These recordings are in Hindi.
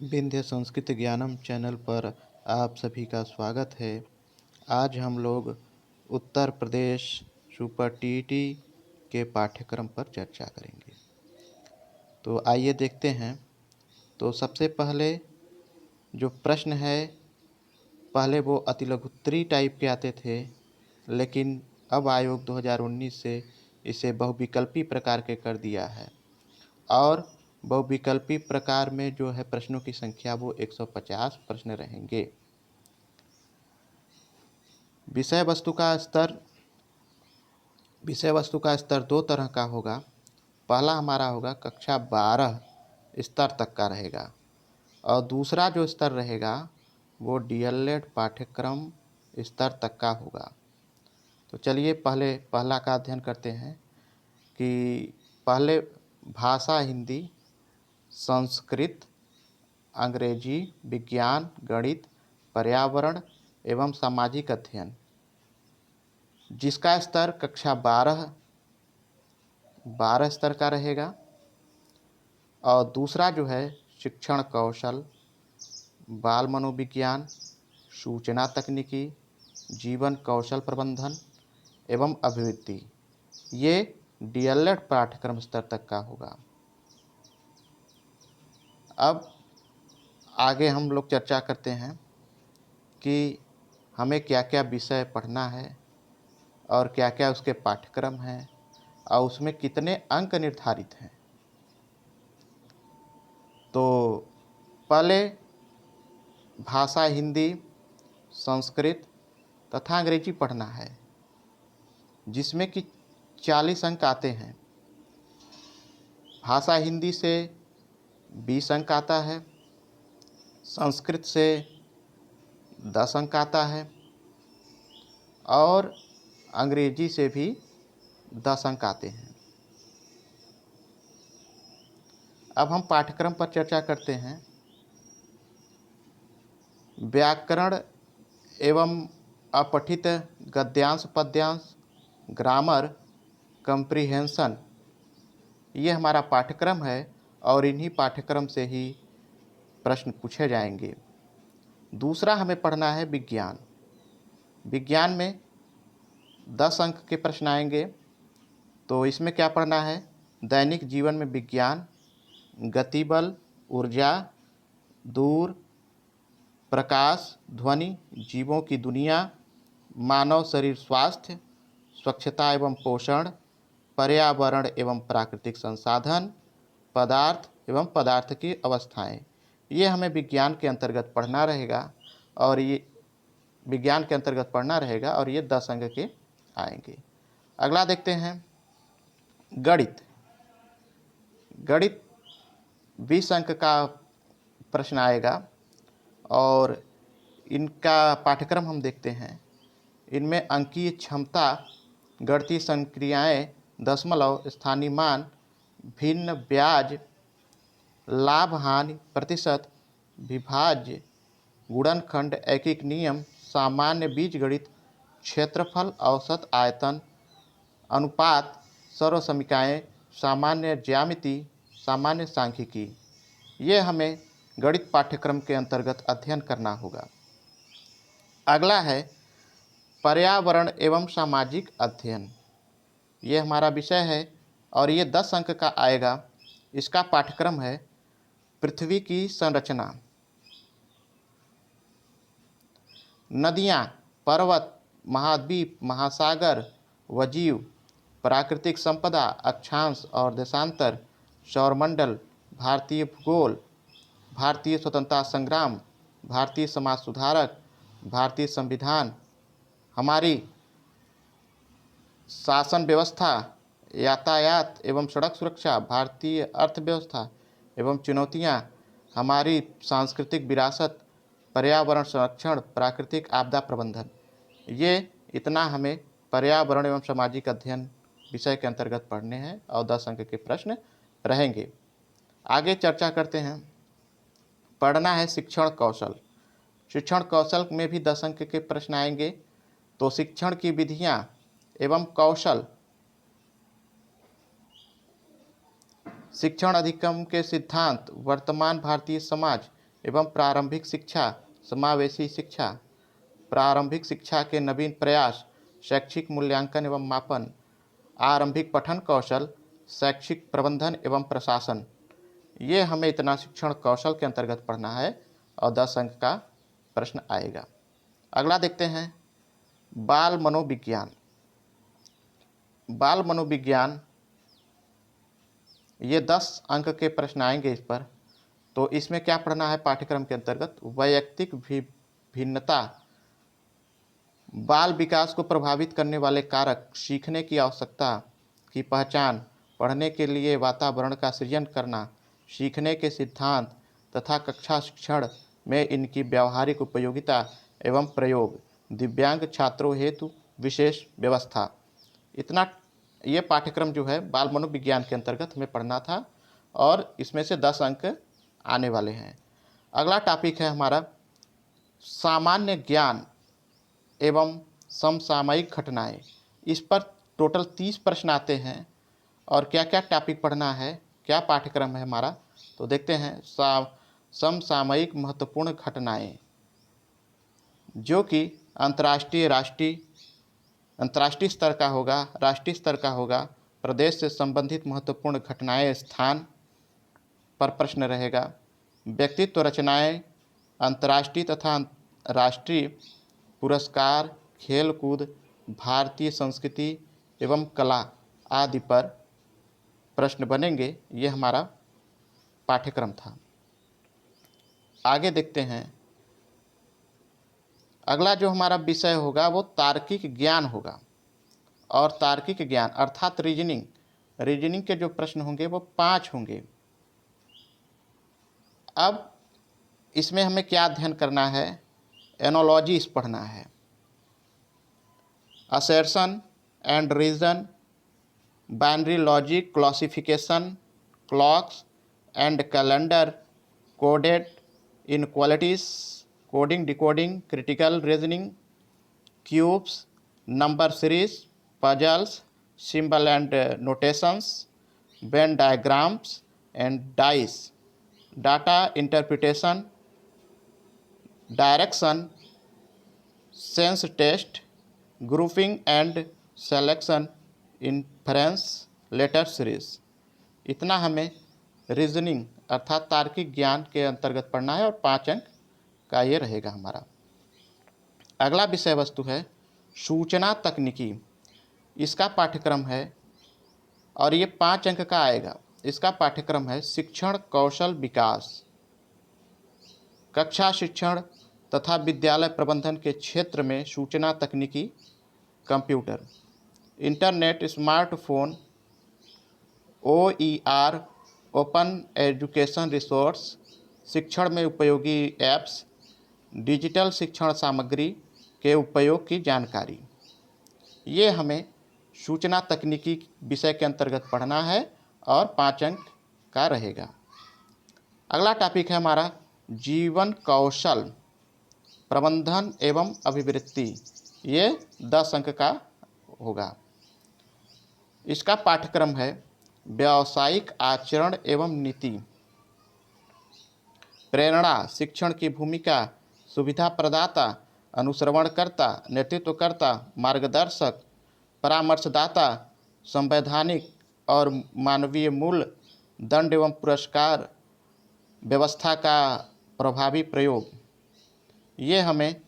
विंध्य संस्कृत ज्ञानम चैनल पर आप सभी का स्वागत है। आज हम लोग उत्तर प्रदेश सुपर टीईटी के पाठ्यक्रम पर चर्चा करेंगे। तो आइए देखते हैं। तो सबसे पहले जो प्रश्न है, पहले वो अतिलघुत्तरी टाइप के आते थे, लेकिन अब आयोग 2019 से इसे बहुविकल्पी प्रकार के कर दिया है और बहुविकल्पी प्रकार में जो है प्रश्नों की संख्या वो 150 प्रश्न रहेंगे। विषय वस्तु का स्तर दो तरह का होगा। पहला हमारा होगा कक्षा 12 स्तर तक का रहेगा और दूसरा जो स्तर रहेगा वो डीएलएड पाठ्यक्रम स्तर तक का होगा। तो चलिए पहला का अध्ययन करते हैं कि पहले भाषा हिंदी, संस्कृत, अंग्रेजी, विज्ञान, गणित, पर्यावरण एवं सामाजिक अध्ययन, जिसका स्तर कक्षा 12 स्तर का रहेगा। और दूसरा जो है शिक्षण कौशल, बाल मनोविज्ञान, सूचना तकनीकी, जीवन कौशल प्रबंधन एवं अभिवृद्धि, ये डीएलएड पाठ्यक्रम स्तर तक का होगा। अब आगे हम लोग चर्चा करते हैं कि हमें क्या क्या विषय पढ़ना है और क्या क्या उसके पाठ्यक्रम हैं और उसमें कितने अंक निर्धारित हैं। तो पहले भाषा हिंदी, संस्कृत तथा अंग्रेजी पढ़ना है, जिसमें कि 40 अंक आते हैं। भाषा हिंदी से 20 अंक आता है, संस्कृत से 10 अंक आता है और अंग्रेजी से भी 10 अंक आते हैं। अब हम पाठ्यक्रम पर चर्चा करते हैं। व्याकरण एवं अपठित गद्यांश पद्यांश, ग्रामर, कंप्रीहेंशन, ये हमारा पाठ्यक्रम है और इन्हीं पाठ्यक्रम से ही प्रश्न पूछे जाएंगे। दूसरा हमें पढ़ना है विज्ञान। विज्ञान में 10 अंक के प्रश्न आएंगे। तो इसमें क्या पढ़ना है? दैनिक जीवन में विज्ञान, गतिबल, ऊर्जा, दूर, प्रकाश, ध्वनि, जीवों की दुनिया, मानव शरीर स्वास्थ्य, स्वच्छता एवं पोषण, पर्यावरण एवं प्राकृतिक संसाधन, पदार्थ एवं पदार्थ की अवस्थाएं, ये हमें विज्ञान के अंतर्गत पढ़ना रहेगा और ये 10 अंक के आएंगे। अगला देखते हैं गणित। गणित 20 अंक का प्रश्न आएगा और इनका पाठ्यक्रम हम देखते हैं। इनमें अंकीय क्षमता, गणितीय संक्रियाएं, दशमलव, स्थानीय मान, भिन्न ब्याज, लाभ हानि प्रतिशत, विभाज्य, गुणनखंड, एकीक नियम, सामान्य बीजगणित, क्षेत्रफल, औसत आयतन, अनुपात, सर्वसमीकाएँ, सामान्य ज्यामिति, सामान्य सांख्यिकी, ये हमें गणित पाठ्यक्रम के अंतर्गत अध्ययन करना होगा। अगला है पर्यावरण एवं सामाजिक अध्ययन। ये हमारा विषय है और ये 10 अंक का आएगा। इसका पाठ्यक्रम है पृथ्वी की संरचना, नदियाँ, पर्वत, महाद्वीप, महासागर, वजीव, प्राकृतिक संपदा, अक्षांश और देशांतर, सौरमंडल, भारतीय भूगोल, भारतीय स्वतंत्रता संग्राम, भारतीय समाज सुधारक, भारतीय संविधान, हमारी शासन व्यवस्था, यातायात एवं सड़क सुरक्षा, भारतीय अर्थव्यवस्था एवं चुनौतियाँ, हमारी सांस्कृतिक विरासत, पर्यावरण संरक्षण, प्राकृतिक आपदा प्रबंधन, ये इतना हमें पर्यावरण एवं सामाजिक अध्ययन विषय के अंतर्गत पढ़ने हैं और 10 अंक के प्रश्न रहेंगे। आगे चर्चा करते हैं। पढ़ना है शिक्षण कौशल। शिक्षण कौशल में भी 10 अंक के प्रश्न आएंगे। तो शिक्षण की विधियाँ एवं कौशल, शिक्षण अधिगम के सिद्धांत, वर्तमान भारतीय समाज, एवं प्रारंभिक शिक्षा, समावेशी शिक्षा, प्रारंभिक शिक्षा के नवीन प्रयास, शैक्षिक मूल्यांकन एवं मापन, आरंभिक पठन कौशल, शैक्षिक प्रबंधन एवं प्रशासन। ये हमें इतना शिक्षण कौशल के अंतर्गत पढ़ना है और 10 अंक का प्रश्न आएगा। अगला देखते हैं बाल मनोविज्ञान। बाल मनोविज्ञान, ये 10 अंक के प्रश्न आएंगे इस पर। तो इसमें क्या पढ़ना है पाठ्यक्रम के अंतर्गत? वैयक्तिक भिन्नता, बाल विकास को प्रभावित करने वाले कारक, सीखने की आवश्यकता की पहचान, पढ़ने के लिए वातावरण का सृजन करना, सीखने के सिद्धांत तथा कक्षा शिक्षण में इनकी व्यावहारिक उपयोगिता एवं प्रयोग, दिव्यांग छात्रों हेतु विशेष व्यवस्था। इतना ये पाठ्यक्रम जो है बाल मनोविज्ञान के अंतर्गत हमें पढ़ना था और इसमें से 10 अंक आने वाले हैं। अगला टॉपिक है हमारा सामान्य ज्ञान एवं समसामयिक घटनाएं। इस पर टोटल 30 प्रश्न आते हैं और क्या क्या टॉपिक पढ़ना है, क्या पाठ्यक्रम है हमारा, तो देखते हैं। समसामयिक महत्वपूर्ण घटनाएं, जो कि अंतर्राष्ट्रीय स्तर का होगा, राष्ट्रीय स्तर का होगा, प्रदेश से संबंधित महत्वपूर्ण घटनाएं, स्थान पर प्रश्न रहेगा। व्यक्तित्व रचनाएं, अंतर्राष्ट्रीय तथा राष्ट्रीय पुरस्कार, खेलकूद, भारतीय संस्कृति एवं कला आदि पर प्रश्न बनेंगे। ये हमारा पाठ्यक्रम था। आगे देखते हैं। अगला जो हमारा विषय होगा वो तार्किक ज्ञान होगा। और तार्किक ज्ञान अर्थात रीजनिंग के जो प्रश्न होंगे वो 5 होंगे। अब इसमें हमें क्या अध्ययन करना है? एनोलॉजीज पढ़ना है। Assertion and reason, binary logic, classification, clocks and calendar, coded inequalities, coding decoding, critical reasoning, cubes, number series, puzzles, symbol and notations, Venn diagrams and dice, data interpretation, direction, sense test, grouping and selection, inference, letter series. इतना हमें रीजनिंग अर्थात तार्किक ज्ञान के अंतर्गत पढ़ना है और 5 अंक का ये रहेगा हमारा। अगला विषय वस्तु है सूचना तकनीकी। इसका पाठ्यक्रम है और ये 5 अंक का आएगा। इसका पाठ्यक्रम है शिक्षण कौशल विकास, कक्षा शिक्षण तथा विद्यालय प्रबंधन के क्षेत्र में सूचना तकनीकी, computer, internet, smartphone, OER, open education resource, शिक्षण में उपयोगी ऐप्स, डिजिटल शिक्षण सामग्री के उपयोग की जानकारी। ये हमें सूचना तकनीकी विषय के अंतर्गत पढ़ना है और 5 अंक का रहेगा। अगला टॉपिक है हमारा जीवन कौशल प्रबंधन एवं अभिवृत्ति। ये 10 अंक का होगा। इसका पाठ्यक्रम है व्यावसायिक आचरण एवं नीति, प्रेरणा, शिक्षण की भूमिका, सुविधा प्रदाता, अनुश्रवणकर्ता, नेतृत्वकर्ता, मार्गदर्शक, परामर्शदाता, संवैधानिक और मानवीय मूल्य, दंड एवं पुरस्कार व्यवस्था का प्रभावी प्रयोग। ये हमें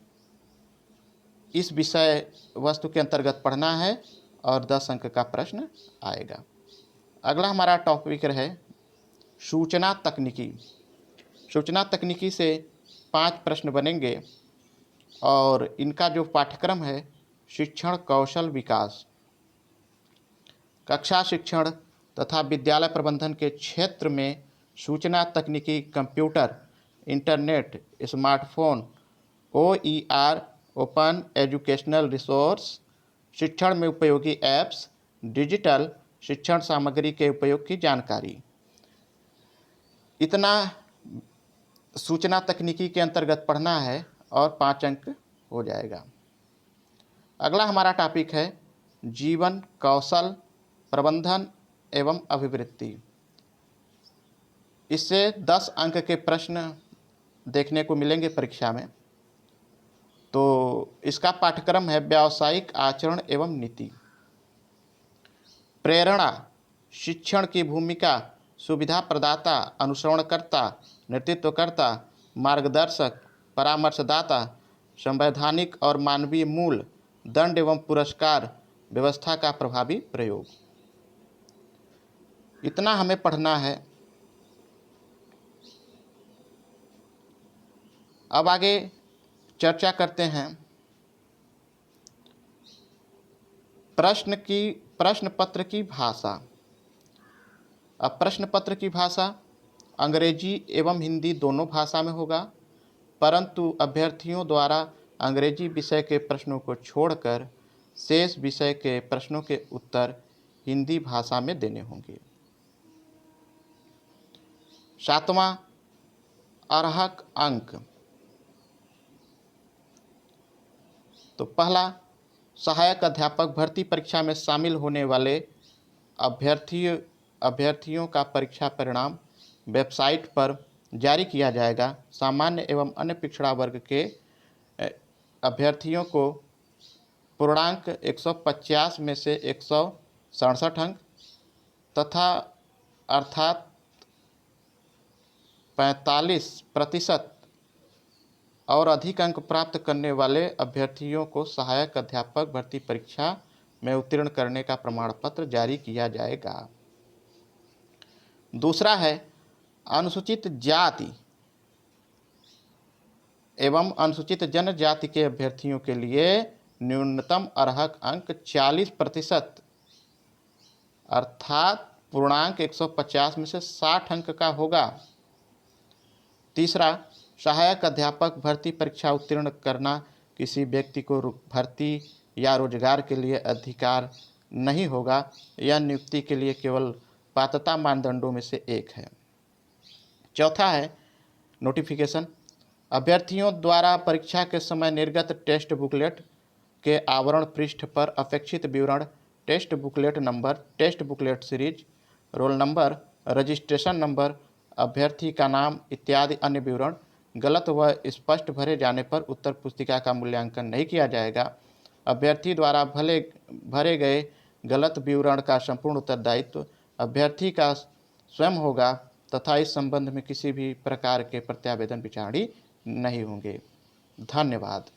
इस विषय वस्तु के अंतर्गत पढ़ना है और 10 अंक का प्रश्न आएगा। अगला हमारा टॉपिक है सूचना तकनीकी। सूचना तकनीकी से 5 प्रश्न बनेंगे और इनका जो पाठ्यक्रम है शिक्षण कौशल विकास, कक्षा शिक्षण तथा विद्यालय प्रबंधन के क्षेत्र में सूचना तकनीकी, computer, internet, smartphone, OER, open educational resource, शिक्षण में उपयोगी ऐप्स, डिजिटल शिक्षण सामग्री के उपयोग की जानकारी। इतना सूचना तकनीकी के अंतर्गत पढ़ना है और 5 अंक हो जाएगा। अगला हमारा टॉपिक है जीवन कौशल प्रबंधन एवं अभिवृत्ति। इससे 10 अंक के प्रश्न देखने को मिलेंगे परीक्षा में। तो इसका पाठ्यक्रम है व्यावसायिक आचरण एवं नीति। प्रेरणा, शिक्षण की भूमिका, सुविधा प्रदाता, अनुसरणकर्ता, नेतृत्वकर्ता, मार्गदर्शक, परामर्शदाता, संवैधानिक और मानवीय मूल, दंड एवं पुरस्कार, व्यवस्था का प्रभावी प्रयोग। इतना हमें पढ़ना है। अब आगे चर्चा करते हैं प्रश्न पत्र की भाषा। अब प्रश्न पत्र की भाषा अंग्रेजी एवं हिंदी दोनों भाषा में होगा, परंतु अभ्यर्थियों द्वारा अंग्रेजी विषय के प्रश्नों को छोड़कर शेष विषय के प्रश्नों के उत्तर हिंदी भाषा में देने होंगे। 7वां अर्हक अंक। तो पहला, सहायक अध्यापक भर्ती परीक्षा में शामिल होने वाले अभ्यर्थियों का परीक्षा परिणाम वेबसाइट पर जारी किया जाएगा। सामान्य एवं अन्य पिछड़ा वर्ग के अभ्यर्थियों को पूर्णांक 150 में से 167 अंक तथा अर्थात 45% और अधिक अंक प्राप्त करने वाले अभ्यर्थियों को सहायक अध्यापक भर्ती परीक्षा में उत्तीर्ण करने का प्रमाण पत्र जारी किया जाएगा। दूसरा है अनुसूचित जाति एवं अनुसूचित जनजाति के अभ्यर्थियों के लिए न्यूनतम अर्हक अंक 40% अर्थात पूर्णांक 150 में से 60 अंक का होगा। तीसरा, सहायक अध्यापक भर्ती परीक्षा उत्तीर्ण करना किसी व्यक्ति को भर्ती या रोजगार के लिए अधिकार नहीं होगा। यह नियुक्ति के लिए केवल पात्रता मानदंडों में से एक है। चौथा है नोटिफिकेशन। अभ्यर्थियों द्वारा परीक्षा के समय निर्गत टेस्ट बुकलेट के आवरण पृष्ठ पर अपेक्षित विवरण, test booklet number, test booklet series, roll number, registration number, अभ्यर्थी का नाम इत्यादि अन्य विवरण गलत व स्पष्ट भरे जाने पर उत्तर पुस्तिका का मूल्यांकन नहीं किया जाएगा। अभ्यर्थी द्वारा भरे गए गलत विवरण का संपूर्ण उत्तरदायित्व अभ्यर्थी का स्वयं होगा तथा इस संबंध में किसी भी प्रकार के प्रत्यावेदन विचारणी नहीं होंगे। धन्यवाद।